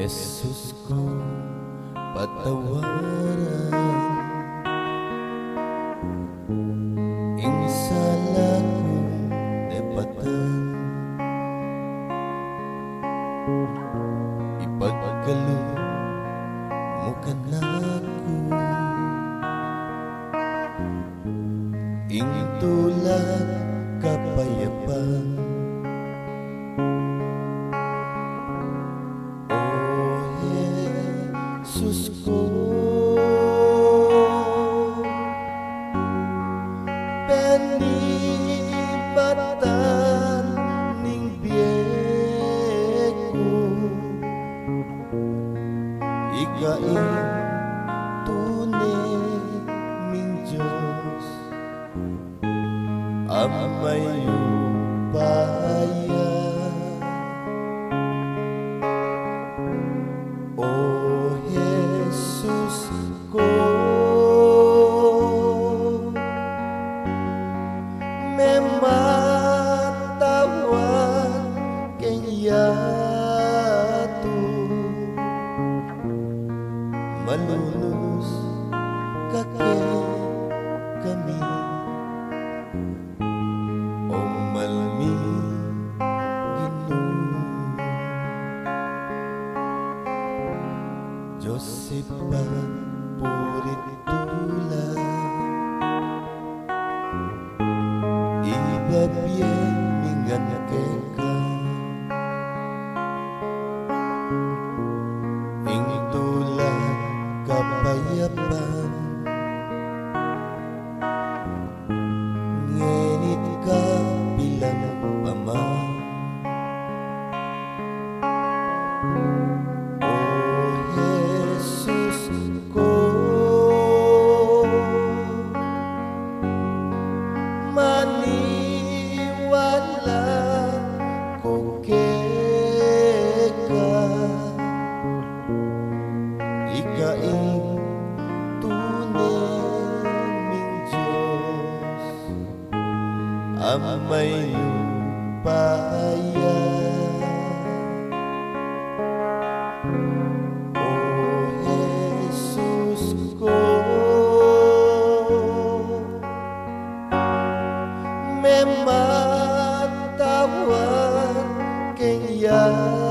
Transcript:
Yesus ko patawaran ing salah kong dapatan, ipagkalo mo ka nako ing tulad kapayapan. Yesus ko penibatan ning biyeko, ikain tunay ming Diyos amay upaya. Mematawan kenyatu malulus kakek kami omalmi Ginoo Joseph ba purit tulang ibabyen mingan keka ing tulad kapayapan ngenit ka bilang ama. Oh Yesus ko maniwala ko keka, ikain tunay ming Diyos amay upaya. Oh Jesus ko mematawan kenyatan